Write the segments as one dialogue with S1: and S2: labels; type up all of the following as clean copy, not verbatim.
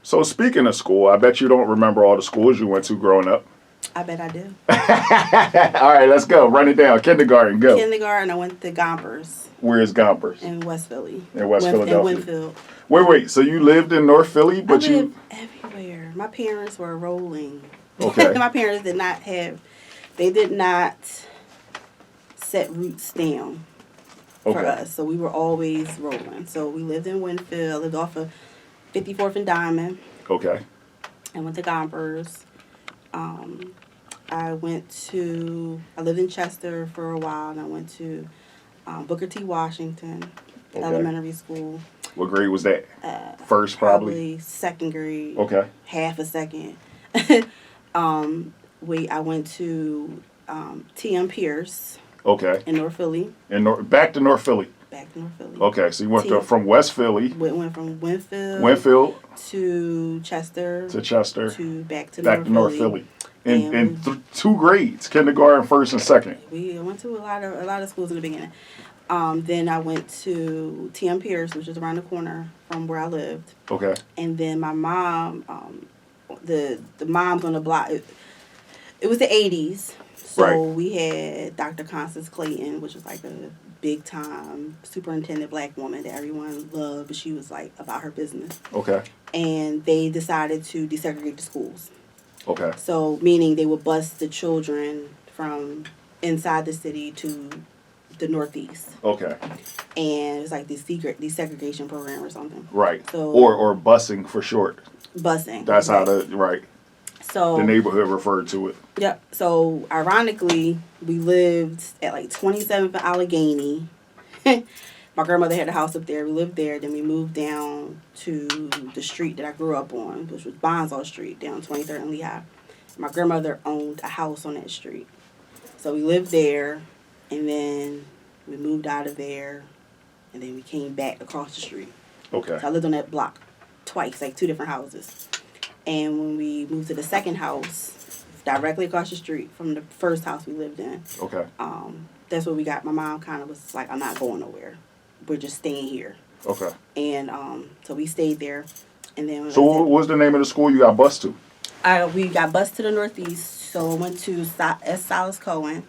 S1: So speaking of school, I bet you don't remember all the schools you went to growing up.
S2: I bet I do.
S1: All right, let's go. Run it down. Kindergarten, go.
S2: Kindergarten, I went to Gompers.
S1: Where is Gompers?
S2: In West Philly.
S1: In West Philadelphia.
S2: In Winfield.
S1: Wait. So you lived in North Philly, but
S2: I lived everywhere. My parents were rolling.
S1: Okay.
S2: My parents did not set roots down for us. So we were always rolling. So we lived in Winfield, lived off of 54th and Diamond.
S1: Okay.
S2: I went to Gompers. I lived in Chester for a while, and I went to Booker T. Washington Elementary School.
S1: What grade was that? First, probably
S2: second grade.
S1: Okay.
S2: Half a second. I went to T.M. Pierce.
S1: Okay.
S2: In North Philly.
S1: Back to North Philly.
S2: Back to North Philly.
S1: Okay, so you went from West Philly.
S2: Went from Winfield. To Chester. To back to North Philly.
S1: In 2 grades, kindergarten, first and second.
S2: We went to a lot of schools in the beginning. Then I went to T.M. Pierce, which is around the corner from where I lived.
S1: Okay.
S2: And then my mom, the moms on the block, it was the 80s. So we had Dr. Constance Clayton, which was like a big time superintendent black woman that everyone loved, but she was like about her business.
S1: Okay.
S2: And they decided to desegregate the schools.
S1: Okay.
S2: So meaning they would bus the children from inside the city to the Northeast.
S1: Okay.
S2: And it was like this desegregation program or something.
S1: Right.
S2: So
S1: or busing for short.
S2: Busing.
S1: That's how right.
S2: So
S1: the neighborhood referred to it.
S2: Yep. So ironically, we lived at like 27th and Allegheny. My grandmother had a house up there. We lived there. Then we moved down to the street that I grew up on, which was Bonsall Street, down 23rd and Lehigh. My grandmother owned a house on that street. So we lived there, and then we moved out of there, and then we came back across the street.
S1: Okay.
S2: So I lived on that block twice, like 2 different houses. And when we moved to the second house, directly across the street from the first house we lived in,
S1: okay.
S2: That's what we got. My mom kind of was like, I'm not going nowhere. We're just staying here.
S1: Okay.
S2: And so we stayed there. And then
S1: so what was the name of the school you got bused to?
S2: We got bused to the Northeast. So I went to S. Silas Cohen.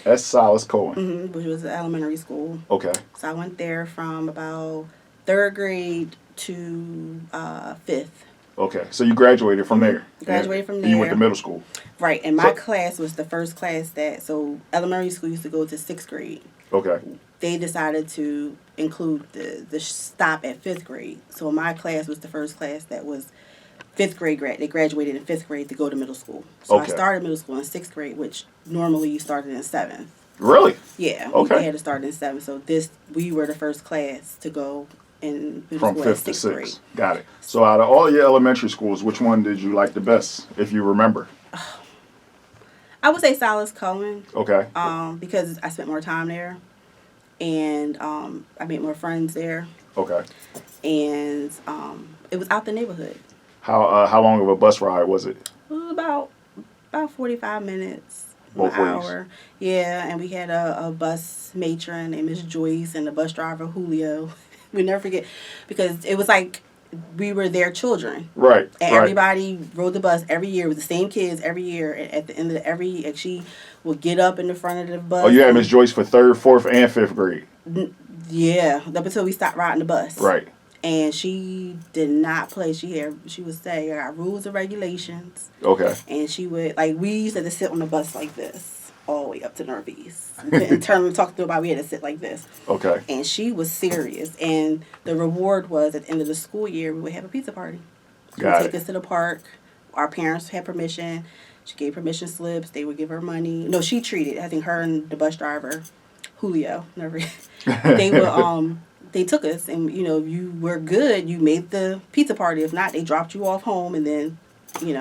S1: S. Silas Cohen.
S2: Which was an elementary school.
S1: Okay.
S2: So I went there from about 3rd grade to 5th.
S1: Okay, so you graduated from there.
S2: Graduated from there.
S1: You went to middle school.
S2: Right, and my class was the first class so elementary school used to go to 6th grade.
S1: Okay.
S2: They decided to include the stop at 5th grade. So my class was the first class that was 5th grade. They graduated in 5th grade to go to middle school. So I started middle school in 6th grade, which normally you started in 7th.
S1: Really?
S2: Yeah.
S1: Okay.
S2: We had to start in 7th. So we were the first class to go in
S1: from 5th to 6th
S2: grade.
S1: Got it. So out of all your elementary schools, which one did you like the best, if you remember?
S2: I would say Silas Cohen.
S1: Okay.
S2: Because I spent more time there, and I made more friends there.
S1: Okay.
S2: And it was out the neighborhood.
S1: How long of a bus ride was it?
S2: It was about 45 minutes.
S1: Both
S2: an
S1: ways.
S2: hour. Yeah, and we had a bus matron named Miss Joyce and the bus driver Julio. We never forget, because it was like we were their children.
S1: Right.
S2: And everybody rode the bus every year. It was the same kids every year. And at the end of she would get up in the front of the bus.
S1: Oh, you had Miss Joyce for 3rd, 4th, and 5th grade.
S2: Yeah, up until we stopped riding the bus.
S1: Right.
S2: And she did not play. She would say, I got rules and regulations.
S1: Okay.
S2: And she would, we used to sit on the bus like this all the way up to Northeast. And turn and talk to nobody. We had to sit like this.
S1: Okay.
S2: And she was serious. And the reward was at the end of the school year, we would have a pizza party. She would take us to the park. Our parents had permission. She gave permission slips. They would give her money. No, she treated. I think her and the bus driver, Julio, they would they took us, and if you were good, you made the pizza party. If not, they dropped you off home, and then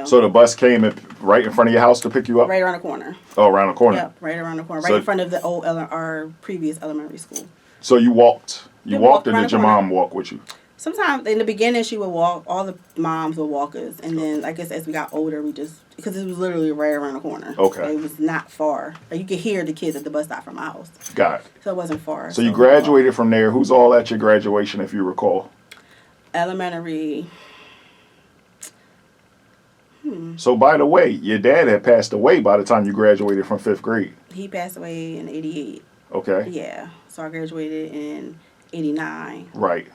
S1: So the bus came right in front of your house to pick you up?
S2: Right around the corner.
S1: Oh, around the corner.
S2: Yep, right around the corner. Right in front of our previous elementary school.
S1: So you walked? You walked, or did your mom walk with you?
S2: Sometimes in the beginning she would walk. All the moms would walk us, and then I guess as we got older, because it was literally right around the corner.
S1: Okay.
S2: It was not far. You could hear the kids at the bus stop from my house.
S1: Got it.
S2: So it wasn't far.
S1: So you graduated from there. Who's all at your graduation, if you recall?
S2: Elementary.
S1: So, by the way, your dad had passed away by the time you graduated from 5th grade.
S2: He passed away in 88.
S1: Okay.
S2: Yeah. So I graduated in 89.
S1: Right.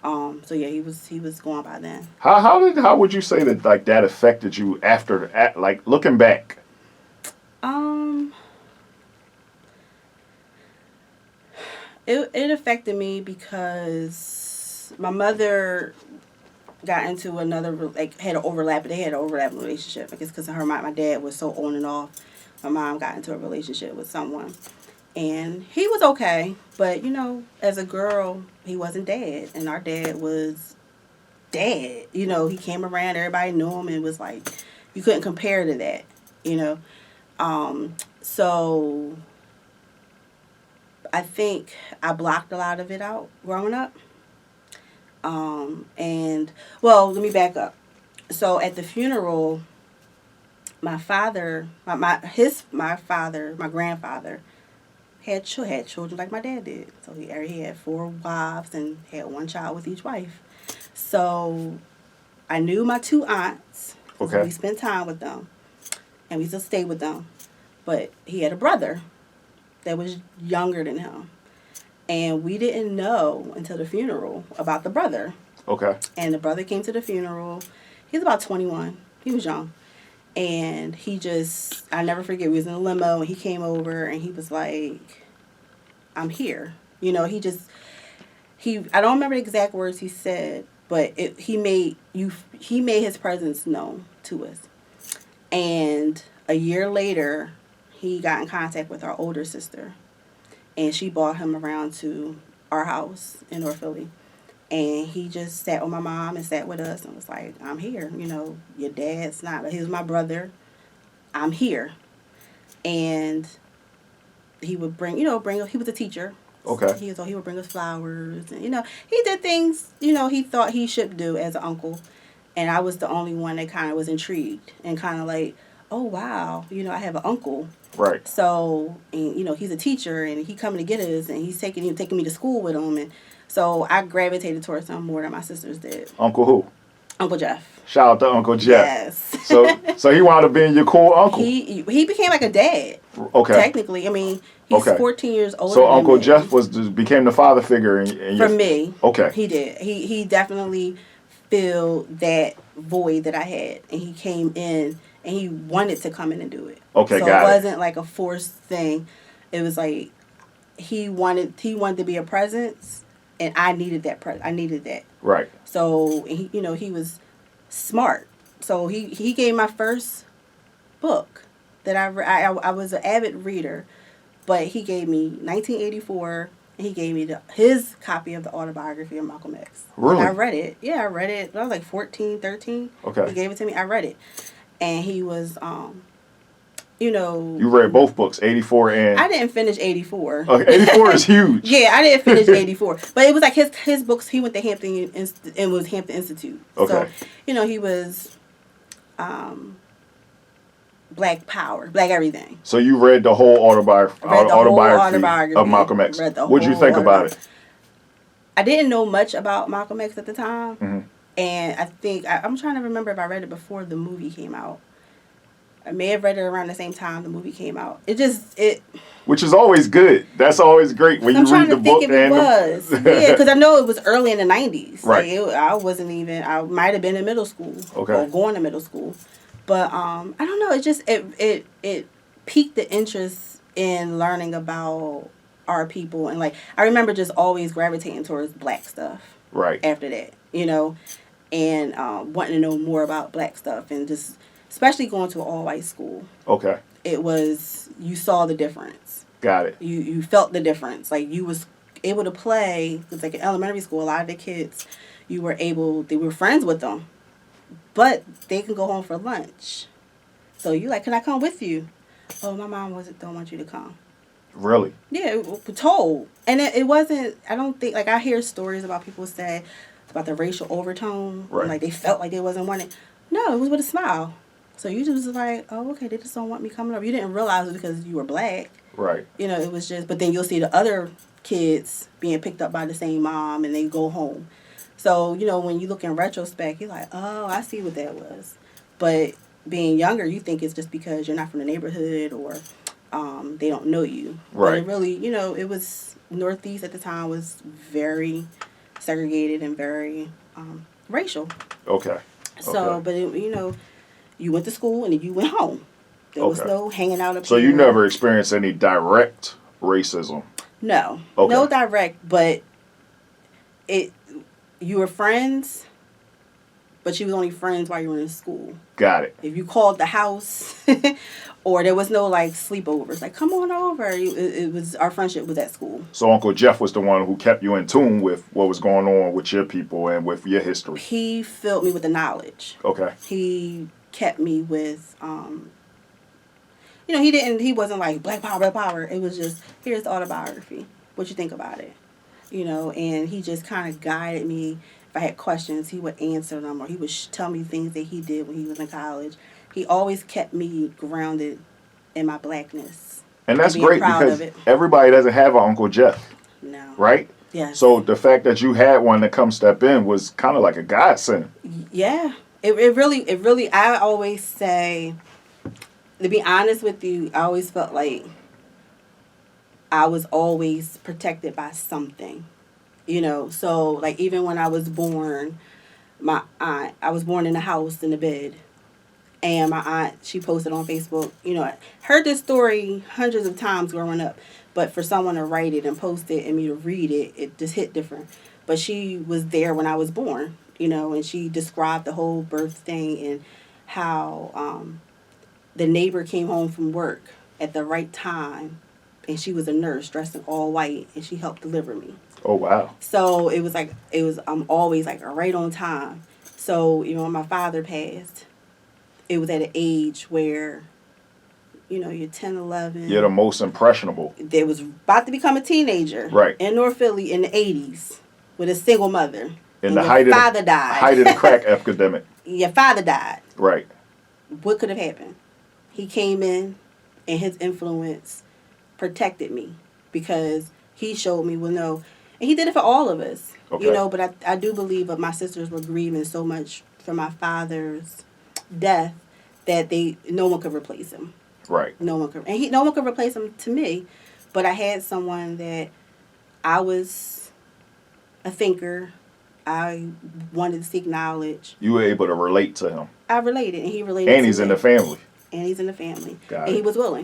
S2: So yeah, he was gone by then.
S1: How would you say that like that affected you after like looking back?
S2: Um, it affected me because my mother got into another had an overlapping relationship. I guess because my dad was so on and off. My mom got into a relationship with someone, and he was okay, but as a girl, he wasn't dad, and our dad was dad. He came around, everybody knew him, and it was like you couldn't compare to that. So I think I blocked a lot of it out growing up. And well, let me back up. So at the funeral, my father, my grandfather had children like my dad did. So he had 4 wives and had 1 child with each wife. So I knew my 2 aunts.
S1: Okay.
S2: We spent time with them, and we still stayed with them. But he had a brother that was younger than him. And we didn't know until the funeral about the brother.
S1: Okay.
S2: And the brother came to the funeral. He was about 21. He was young. And I never forget, we was in a limo, and he came over, and he was like, I'm here. I don't remember the exact words he said, but he made his presence known to us. And a year later, he got in contact with our older sister, and she brought him around to our house in North Philly. And he just sat with my mom and sat with us and was like, I'm here. Your dad's not. He was my brother. I'm here. And he would he was a teacher.
S1: Okay.
S2: So he would bring us flowers. And, he did things, he thought he should do as an uncle. And I was the only one that kind of was intrigued and kind of like, oh, wow, I have an uncle.
S1: Right.
S2: So, and, he's a teacher, and he coming to get us, and he's taking me to school with him. And so I gravitated towards him more than my sisters did.
S1: Uncle who?
S2: Uncle Jeff.
S1: Shout out to Uncle Jeff.
S2: Yes.
S1: So he wound up being your cool uncle.
S2: He became like a dad.
S1: Okay.
S2: Technically, he's 14 years older.
S1: So
S2: than
S1: Uncle
S2: me.
S1: Jeff became the father figure
S2: for me.
S1: Okay.
S2: He did. He definitely filled that void that I had, and he came in, and he wanted to come in and do it.
S1: Okay,
S2: so
S1: got
S2: it wasn't like a forced thing. It was like he wanted to be a presence, and I needed that I needed that.
S1: Right.
S2: So he was smart. So he gave my first book that I was an avid reader, but he gave me 1984, and he gave me his copy of the autobiography of Malcolm X.
S1: Really?
S2: And I read it. Yeah, I read it. I was like 14, 13.
S1: Okay.
S2: He gave it to me. I read it. And he was,
S1: You read both books, 84 and...
S2: I didn't finish 84.
S1: Okay, 84 is huge.
S2: Yeah, I didn't finish 84. But it was like his books, he went to Hampton, and was Hampton Institute.
S1: Okay.
S2: So, he was Black Power, Black everything.
S1: So you read the whole autobiography of Malcolm X. What'd you think about it?
S2: I didn't know much about Malcolm X at the time.
S1: Mm-hmm.
S2: And I think, I'm trying to remember if I read it before the movie came out. I may have read it around the same time the movie came out.
S1: Which is always good. That's always great when you read the book.
S2: It was. Yeah, because I know it was early in the 90s.
S1: Right.
S2: Like I might have been in middle school.
S1: Okay.
S2: Or going to middle school. But I don't know. It just, it piqued the interest in learning about our people. And like, I remember just always gravitating towards Black stuff.
S1: Right.
S2: After that, and wanting to know more about Black stuff, and just especially going to an all-white school.
S1: Okay.
S2: You saw the difference.
S1: Got it.
S2: You felt the difference. Like, you was able to play, because like in elementary school, a lot of the kids, they were friends with them, but they can go home for lunch. So you like, can I come with you? Oh, my mom don't want you to come.
S1: Really?
S2: Yeah, told. And it wasn't, I don't think, like, I hear stories about people say about the racial overtone.
S1: Right.
S2: And, like, they felt like they wasn't wanted. No, it was with a smile. So you just was like, oh, okay, they just don't want me coming over. You didn't realize it because you were Black.
S1: Right.
S2: It was just, but then you'll see the other kids being picked up by the same mom, and they go home. So, when you look in retrospect, you're like, oh, I see what that was. But being younger, you think it's just because you're not from the neighborhood or they don't know you.
S1: Right.
S2: But it really, it was Northeast at the time was very segregated and very racial.
S1: Okay.
S2: So, but you went to school and then you went home. There was no hanging out up
S1: So
S2: here.
S1: you never experienced any direct racism?
S2: No.
S1: Okay.
S2: No direct, but you were friends, but you was only friends while you were in school.
S1: Got it.
S2: If you called the house or there was no like sleepovers, like come on over. It was our friendship was at school.
S1: So Uncle Jeff was the one who kept you in tune with what was going on with your people and with your history.
S2: He filled me with the knowledge.
S1: Okay.
S2: He kept me with he wasn't like black power. It was just, here's the autobiography. What you think about it? And he just kind of guided me. If I had questions, he would answer them, or he would tell me things that he did when he was in college. He always kept me grounded in my blackness.
S1: And that's great because everybody doesn't have an Uncle Jeff.
S2: No.
S1: Right?
S2: Yes.
S1: So the fact that you had one to come step in was kind of like a godsend.
S2: Yeah. It really, I always say, to be honest with you, I always felt like I was always protected by something. So like even when I was born, I was born in a house in a bed. And my aunt, she posted on Facebook, I heard this story hundreds of times growing up, but for someone to write it and post it and me to read it, it just hit different. But she was there when I was born, and she described the whole birth thing and how the neighbor came home from work at the right time, and she was a nurse dressed in all white, and she helped deliver me.
S1: Oh, wow.
S2: So it was always like right on time. So, when my father passed, it was at an age where, you're 10, 11.
S1: You're the most impressionable.
S2: They was about to become a teenager.
S1: Right.
S2: In North Philly in the 80s with a single mother.
S1: In the height of the crack epidemic.
S2: Your father died.
S1: Right.
S2: What could have happened? He came in and his influence protected me because he showed me, and he did it for all of us.
S1: Okay.
S2: But I do believe that my sisters were grieving so much for my father's death that no one could replace him.
S1: Right.
S2: No one could replace him to me, but I had someone that I was a thinker. I wanted to seek knowledge.
S1: You were able to relate to him.
S2: I related, and he related.
S1: And he's in the family.
S2: And he's in the family.
S1: Got
S2: and
S1: it.
S2: he was willing.